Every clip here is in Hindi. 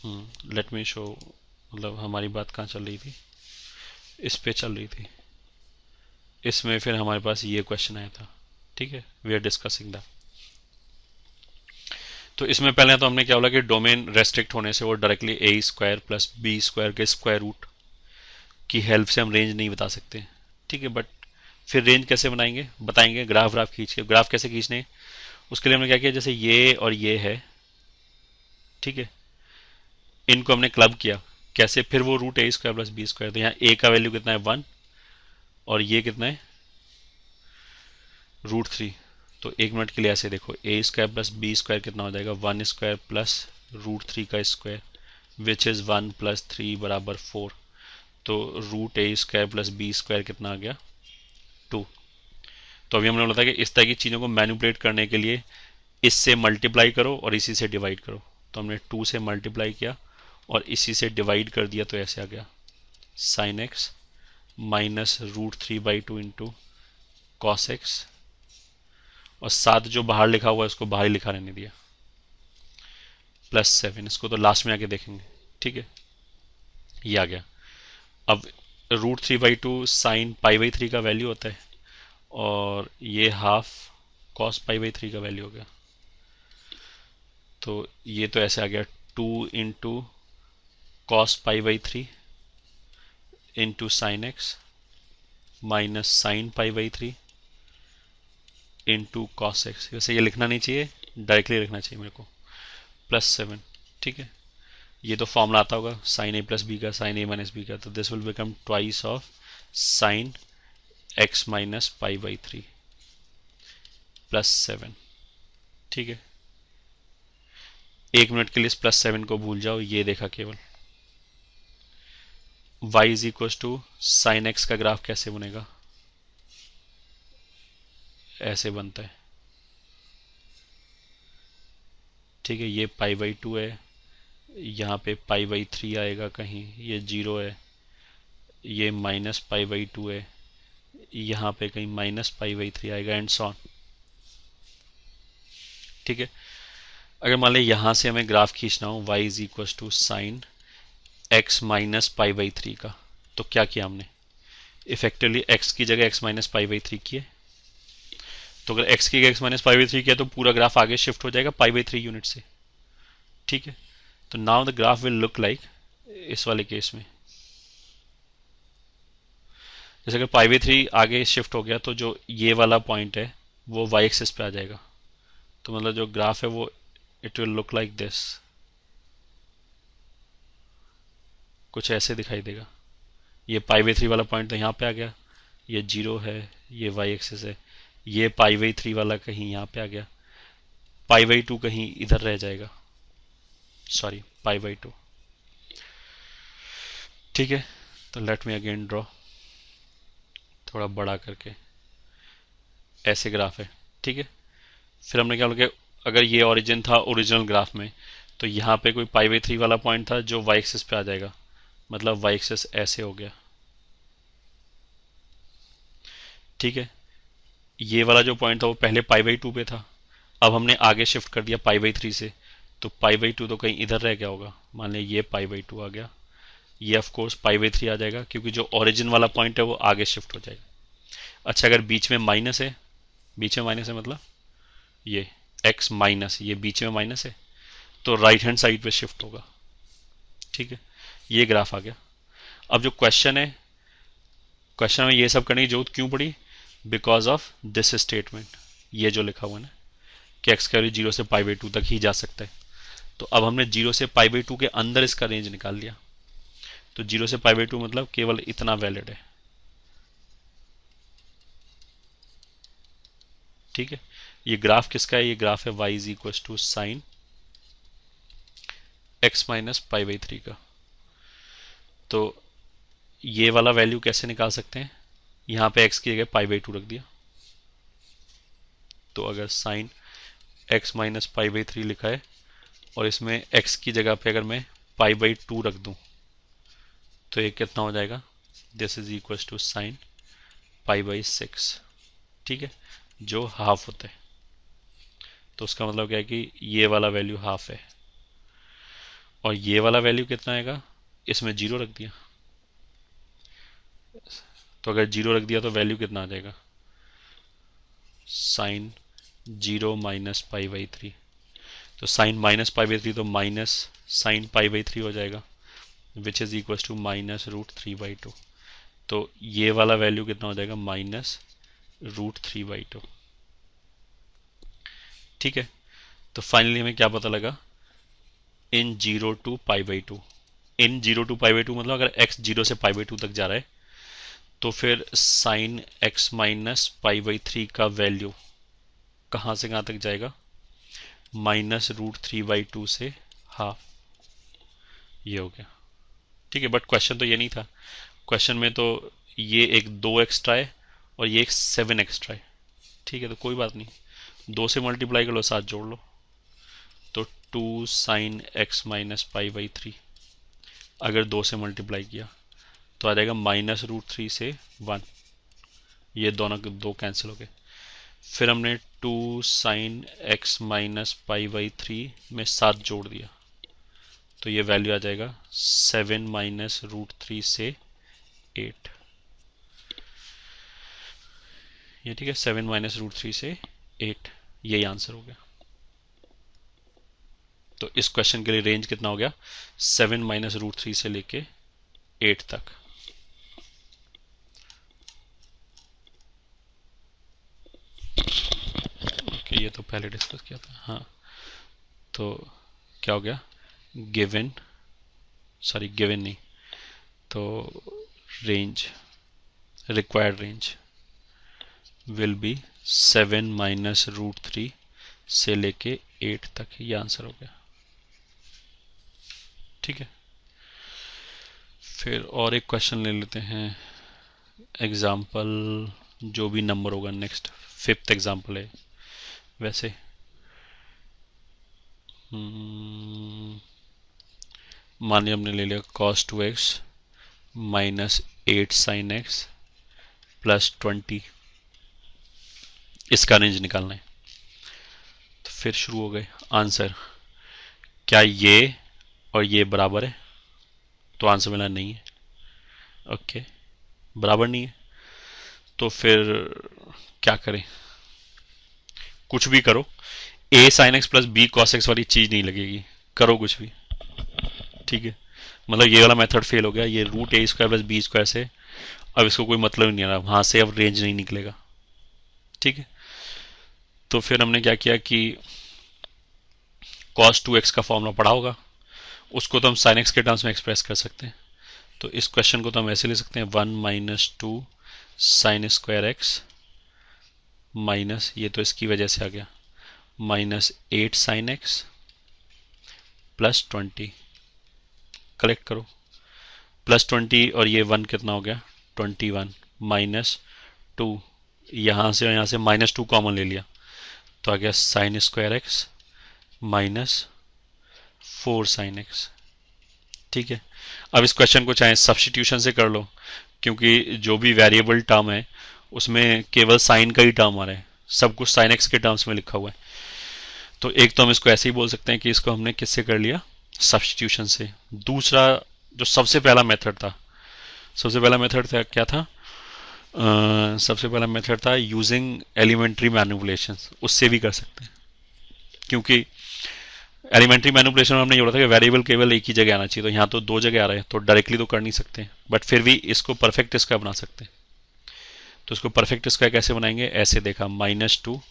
लेट मी शो, मतलब हमारी बात कहाँ चल रही थी, इस पे चल रही थी। इसमें फिर हमारे पास ये क्वेश्चन आया था, ठीक है, वी आर डिस्कसिंग दैट। तो इसमें पहले तो हमने क्या बोला कि डोमेन रेस्ट्रिक्ट होने से वो डायरेक्टली ए स्क्वायर प्लस बी स्क्वायर के स्क्वायर रूट की हेल्प से हम रेंज नहीं बता सकते, ठीक है। बट फिर रेंज कैसे बनाएंगे, बताएंगे ग्राफ खींच के। ग्राफ कैसे खींचने, उसके लिए हमने क्या किया, जैसे ये और ये है, ठीक है, इनको हमने क्लब किया। कैसे, फिर वो रूट ए स्क्वायर प्लस बी स्क्वायर, तो यहाँ ए का वैल्यू कितना है 1 और ये कितना है √3। तो 1 मिनट के लिए ऐसे देखो, ए स्क्वायर प्लस बी स्क्वायर कितना हो जाएगा 1 स्क्वायर प्लस √3 का स्क्वायर विच इज़ 1 + 3 = 4। तो रूट ए स्क्वायर प्लस बी स्क्वायर कितना आ गया 2। तो अभी हमने बोला था कि इस तरह की चीज़ों को मैनिपुलेट करने के लिए इससे मल्टीप्लाई करो और इसी से डिवाइड करो। तो हमने 2 से मल्टीप्लाई किया और इसी से डिवाइड कर दिया, तो ऐसे आ गया sin x minus √3/2 into cos x, और साथ जो बाहर लिखा हुआ है उसको बाहर ही लिखा रहने दिया, +7। इसको तो लास्ट में आके देखेंगे, ठीक है। ये आ गया। अब √3/2 साइन π/3 का वैल्यू होता है, और ये हाफ cos π/3 का वैल्यू हो गया। तो ये तो ऐसे आ गया 2 into cos π/3 into sine x minus sine π/3 into cos x. वैसे ये लिखना नहीं चाहिए, डायरेक्टली लिखना चाहिए मेरे को, +7, ठीक है। ये तो फॉर्मूला आता होगा साइन ए प्लस बी का, साइन ए माइनस बी का, तो this will become twice of sine x minus π/3 +7, ठीक है। 1 मिनट के लिए इस +7 को भूल जाओ, ये देखा केवल। y is equal to sine x का ग्राफ कैसे बनेगा, ऐसे बनता है, ठीक है। ये π/2 है, यहाँ पे π/3 आएगा कहीं, ये 0 है, ये माइनस π/2 है, यहाँ पे कहीं माइनस π/3 आएगा, एंड सॉन, ठीक है। अगर मान लें यहाँ से हमें ग्राफ खींचना हो y is equal to sine x minus π/3 का, तो क्या किया हमने, इफेक्टिवली x की जगह x माइनस π/3 किए। तो अगर x की जगह x माइनस π/3 किया तो पूरा ग्राफ आगे शिफ्ट हो जाएगा π/3 यूनिट से, ठीक है। तो now the graph will look like, इस वाले केस में जैसे अगर π/3 आगे शिफ्ट हो गया तो जो ये वाला पॉइंट है वो y एक्सिस पे आ जाएगा। तो मतलब जो ग्राफ है वो it will look like this, कुछ ऐसे दिखाई देगा। ये π/3 वाला पॉइंट तो यहाँ पे आ गया, ये 0 है, ये y एक्सिस है, ये π/3 वाला कहीं यहाँ पे आ गया, π/2 कहीं इधर रह जाएगा, सॉरी π/2, ठीक है। तो लेट मी अगेन ड्रॉ, थोड़ा बड़ा करके, ऐसे ग्राफ है, ठीक है। फिर हमने क्या बोला कि अगर ये ओरिजिन था ओरिजिनल ग्राफ में, तो यहाँ पे कोई π/3 वाला पॉइंट था जो y एक्सिस पे आ जाएगा, मतलब y एक्सिस ऐसे हो गया, ठीक है। ये वाला जो पॉइंट था वो पहले π/2 पे था, अब हमने आगे शिफ्ट कर दिया π/3 से, तो π/2 तो कहीं इधर रह गया होगा, मान लें ये π/2 आ गया, ये ऑफ कोर्स π/3 आ जाएगा क्योंकि जो ओरिजिन वाला पॉइंट है वो आगे शिफ्ट हो जाएगा। अच्छा, अगर बीच में माइनस है, बीच में माइनस है मतलब ये x माइनस, ये बीच में माइनस है, तो राइट हैंड साइड पे शिफ्ट होगा, ठीक है। ये ग्राफ आ गया। अब जो क्वेश्चन है, क्वेश्चन में ये सब करने की जरूरत क्यों पड़ी, बिकॉज ऑफ दिस स्टेटमेंट, ये जो लिखा हुआ है ना कि एक्स का वैल्यू 0 से π/2 तक ही जा सकता है। तो अब हमने 0 से π/2 के अंदर इसका रेंज निकाल लिया, तो 0 से π/2 मतलब केवल इतना वैलिड है, ठीक है। ये ग्राफ किसका है, ये ग्राफ है y is equal to sine x minus π/3 का। तो ये वाला वैल्यू कैसे निकाल सकते हैं, यहाँ पे x की जगह π/2 रख दिया, तो अगर साइन x माइनस π/3 लिखा है और इसमें x की जगह पे अगर मैं π/2 रख दूं, तो ये कितना हो जाएगा, this is equal to sine π/6, ठीक है, जो हाफ होता है। तो उसका मतलब क्या है कि ये वाला वैल्यू हाफ है। और ये वाला वैल्यू कितना आएगा, इसमें जीरो रख दिया, तो अगर जीरो रख दिया तो वैल्यू कितना आ जाएगा, sine zero minus pi by three. तो sine minus pi by three तो minus sine pi by three हो जाएगा, which is equal to minus root three by two. तो ये वाला वैल्यू कितना हो जाएगा, minus root three by two. ठीक है, तो फाइनली हमें क्या पता लगा, in zero to pi by two, in zero to pi by two मतलब अगर x जीरो से पाई बाई टू तक जा रहा है तो फिर sine x minus pi by three का वैल्यू कहाँ से कहाँ तक जाएगा, minus root three by two से हाफ, ये हो गया। ठीक है, बट क्वेश्चन तो ये नहीं था, क्वेश्चन में तो ये एक दो एक्स्ट्रा है और ये एक सेवन एक्स्ट्रा है। ठीक है, तो कोई बात नहीं, दो से मल्टीप्लाई कर लो, साथ जोड़ लो, तो two sine x minus pi by three अगर दो से मल्टीप्लाई किया तो आ जाएगा माइनस रूट थ्री से वन, ये दोनों के दो कैंसिल हो गए। फिर हमने two sine x minus pi by three में सात जोड़ दिया, तो ये वैल्यू आ जाएगा सेवन माइनस रूट थ्री से एट, ये ठीक है, सेवन माइनस रूट थ्री से एट, यही आंसर हो गया। तो इस क्वेश्चन के लिए रेंज कितना हो गया, सेवन माइनस रूट थ्री से लेके एट तक। ओके, ये तो पहले डिस्कस किया था। हाँ, तो क्या हो गया, गिवन, सॉरी गिवन नहीं, तो range, required range will be seven minus root three से लेके एट तक, ये आंसर हो गया। ठीक है, फिर और एक क्वेश्चन ले लेते हैं, एग्जाम्पल जो भी नंबर होगा नेक्स्ट, फिफ्थ एग्जाम्पल है वैसे। मान लिया हमने ले लिया cos 2x minus eight sine x plus 20, इसका रेंज निकालना है। तो फिर शुरू हो गए आंसर, क्या ये और ये बराबर है, तो आंसर मिला नहीं है। ओके, बराबर नहीं है, तो फिर क्या करें, कुछ भी करो, a sine x plus b cos x वाली चीज नहीं लगेगी, करो कुछ भी। ठीक है, मतलब ये वाला मेथड फेल हो गया, ये रूट ए स्क्वायर प्लस बी स्क्वायर से अब इसको कोई मतलब नहीं आ रहा, वहां से अब रेंज नहीं निकलेगा। ठीक है, तो फिर हमने क्या किया कि cos 2x का फॉर्मूला पढ़ा होगा, उसको तो हम sin x के टर्म्स में एक्सप्रेस कर सकते हैं। तो इस क्वेश्चन को तो हम ऐसे ले सकते हैं, one minus two sine square x minus, ये तो इसकी वजह से आ गया, minus eight sine x plus 20, collect करो, प्लस 20 और ये वन कितना हो गया, 21 माइनस टू, यहाँ से माइनस टू कॉमन ले लिया, तो आ गया sign square x minus four sine x. ठीक है, अब इस क्वेश्चन को चाहे सब्स्टिट्यूशन से कर लो, क्योंकि जो भी वेरिएबल टर्म है उसमें केवल साइन का ही टर्म आ रहा है, सब कुछ साइन एक्स के टर्म्स में लिखा हुआ है। तो एक तो हम इसको ऐसे ही बोल सकते हैं कि इसको हमने किससे कर लिया, सब्स्टिट्यूशन से। दूसरा जो सबसे पहला मेथड था, सबसे पहला मेथड था क्या था, सबसे पहला मेथड था यूजिंग एलिमेंट्री मैनिपुलेशन, उससे भी कर सकते हैं, क्योंकि एलिमेंट्री मैनिपुलेशन में हमने ये बोला था कि वेरिएबल केवल एक ही जगह आना चाहिए, तो यहाँ तो दो जगह आ रहे हैं, तो डायरेक्टली तो कर नहीं सकते, बट फिर भी इसको परफेक्ट स्क्वायर बना सकते हैं। तो इसको परफेक्ट स्क्वायर कैसे बनाएंगे, ऐसे देखा, minus two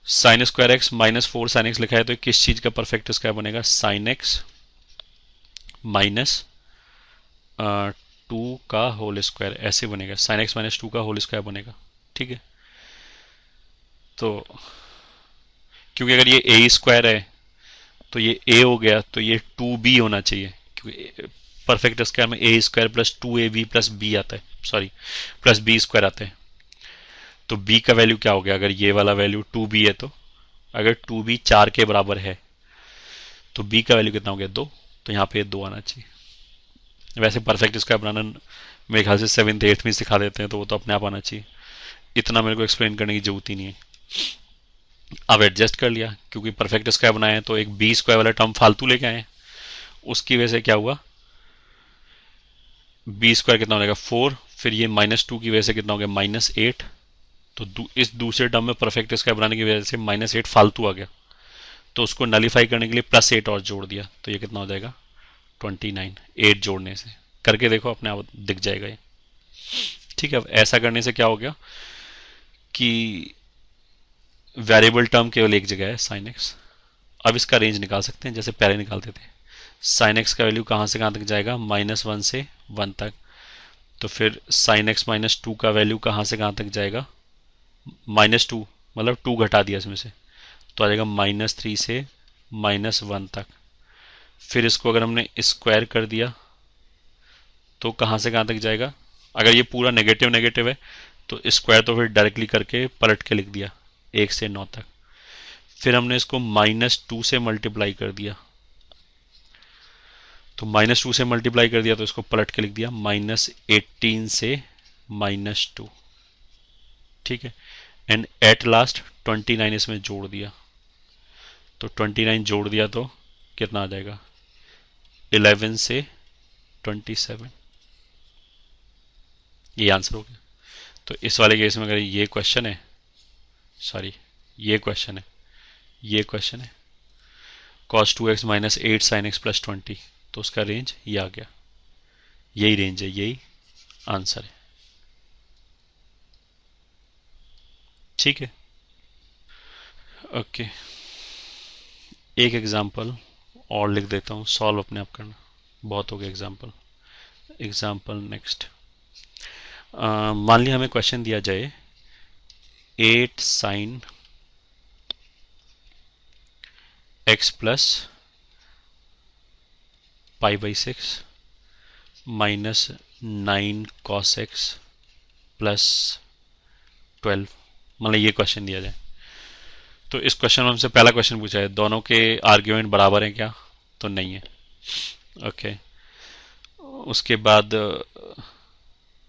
sine square x minus four sine x लिखा है, तो किस चीज का परफेक्ट स्क्वायर बनेगा, साइन एक्स माइनस टू का होल स्क्वायर, ऐसे बनेगा, साइन एक्स माइनस टू का होल स्क्वायर बनेगा। ठीक है, तो क्योंकि अगर ये ए स्क्वायर है तो ये ए हो गया, तो ये टू बी होना चाहिए, क्योंकि परफेक्ट स्क्वायर में A square plus two A B plus B आता है, सॉरी प्लस बी स्क्वायर आता है। तो बी का वैल्यू क्या हो गया, अगर ये वाला वैल्यू टू बी है, तो अगर टू बी चार के बराबर है तो बी का वैल्यू कितना हो गया, दो, तो यहाँ पे दो आना चाहिए। वैसे परफेक्ट स्क्वायर बनाना मेरे ख्याल से सेवन्थ एट्थ में सिखा देते हैं, तो वो तो अपने आप आना चाहिए, इतना मेरे को एक्सप्लेन करने की जरूरत ही नहीं है। अब एडजस्ट कर लिया, क्योंकि परफेक्ट स्क्वायर बनाए हैं तो एक बी स्क्वायर वाला टर्म फालतू लेके आए, उसकी वजह से क्या हुआ, बी स्क्वायर कितना हो जाएगा 4, फिर ये -2 की वजह से कितना हो गया -8। तो इस दूसरे टर्म में परफेक्ट स्क्वायर बनाने की वजह से -8 फालतू आ गया, तो उसको नलीफाई करने के लिए +8 और जोड़ दिया, तो ये कितना हो जाएगा 29, 8 जोड़ने से। करके देखो, अपने आप दिख जाएगा ये। ठीक है, अब ऐसा करने से क्या हो गया कि वेरिएबल टर्म केवल एक जगह है sin x। अब इसका रेंज निकाल सकते हैं जैसे पहले निकालते थे। sin x का वैल्यू कहाँ से कहाँ तक जाएगा, -1 से 1 तक। तो फिर sin x -2 का वैल्यू कहाँ से कहाँ तक जाएगा, -2, मतलब 2 घटा दिया इसमें से, तो आ जाएगा -3 से -1 तक। फिर इसको अगर हमने स्क्वायर कर दिया तो कहाँ से कहाँ तक जाएगा, अगर ये पूरा नेगेटिव नेगेटिव है तो स्क्वायर तो फिर डायरेक्टली करके पलट के लिख दिया 1 से 9 तक। फिर हमने इसको -2 से मल्टीप्लाई कर दिया, तो -2 से मल्टीप्लाई कर दिया तो इसको पलट के लिख दिया -18 से -2। ठीक है, एंड एट लास्ट 29 इसमें जोड़ दिया, तो 29 जोड़ दिया तो कितना आ जाएगा 11 से 27। ये आंसर हो गया। तो इस वाले केस में अगर ये क्वेश्चन है, सॉरी ये क्वेश्चन है, ये क्वेश्चन है cos 2x -8 sin x + 20, तो उसका रेंज ये आ गया, यही रेंज है, यही आंसर है। ठीक है, ओके। एक एग्जांपल और लिख देता हूँ, सॉल्व अपने आप करना, बहुत हो गया एग्जांपल। एग्जांपल नेक्स्ट, मान लिया हमें क्वेश्चन दिया जाए 8 sin x plus π/6 -9 cos x plus 12, मतलब ये क्वेश्चन दिया जाए। तो इस क्वेश्चन में हमसे पहला क्वेश्चन पूछा है दोनों के आर्ग्यूमेंट बराबर हैं क्या, तो नहीं है। ओके, उसके बाद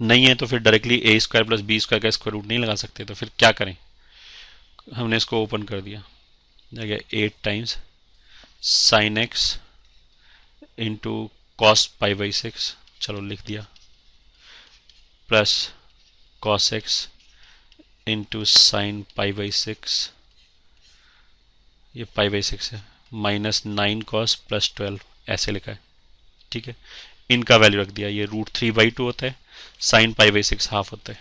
नहीं है तो फिर डायरेक्टली a² + b² का स्क्वायर रूट नहीं लगा सकते, तो फिर क्या करें, हमने इसको ओपन कर दिया, जगह 8 times sin x into cos π/6, चलो लिख दिया, plus cos x into sin π/6, ये π/6 है, -9 cos + 12 ऐसे लिखा है। ठीक है, इनका वैल्यू रख दिया, ये √3/2 होता है, sin π/6 हाफ होता है।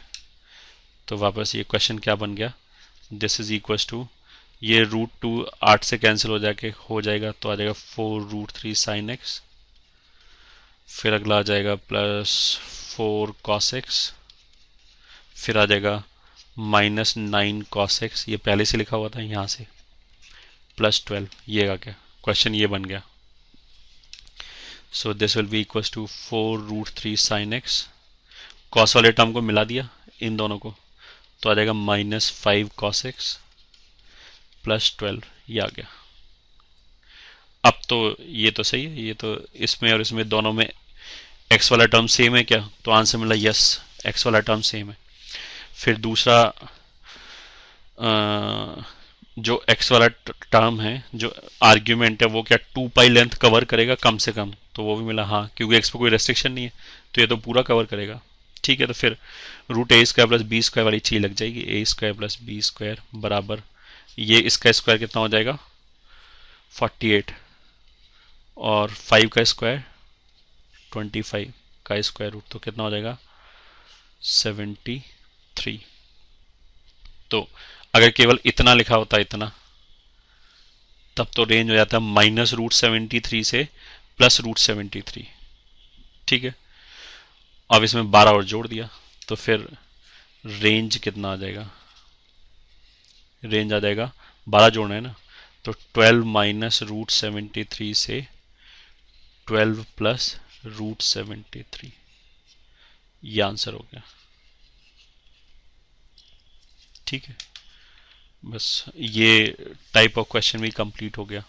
तो वापस ये क्वेश्चन क्या बन गया, दिस इज इक्वल टू, ये √2 8 से कैंसिल हो जाएगा तो आ जाएगा 4√3 sin x, फिर अगला आ जाएगा +4 cos x, फिर आ जाएगा -9 cos x, ये पहले से लिखा हुआ था यहाँ से, +12, ये का क्या क्वेश्चन ये बन गया। So this will be equal to 4√3 sin x, cos वाले टर्म को मिला दिया इन दोनों को, तो आ जाएगा -5 cos x प्लस 12, ये आ गया। अब तो ये तो सही है, ये तो इसमें और इसमें दोनों में x वाला टर्म सेम है क्या, तो आंसर मिला यस, x वाला टर्म सेम है। फिर दूसरा जो x वाला टर्म है, जो आर्ग्यूमेंट है, वो क्या 2π लेंथ कवर करेगा कम से कम, तो वो भी मिला हाँ, क्योंकि x पे कोई रेस्ट्रिक्शन नहीं है तो ये तो पूरा कवर करेगा। ठीक है, तो फिर √a² + b² वाली चीज लग जाएगी, a² + b² बराबर, ये इसका स्क्वायर कितना हो जाएगा 48, और 5 का स्क्वायर 25 का स्क्वायर रूट, तो कितना हो जाएगा 73। तो अगर केवल इतना लिखा होता इतना, तब तो रेंज हो जाता है -√73 से +√73। ठीक है, अब इसमें 12 और जोड़ दिया, तो फिर रेंज कितना आ जाएगा, रेंज आ जाएगा 12 जोड़ना है ना, तो 12 - √73 से 12 + √73, ये आंसर हो गया। ठीक है, बस ये टाइप ऑफ क्वेश्चन भी कंप्लीट हो गया।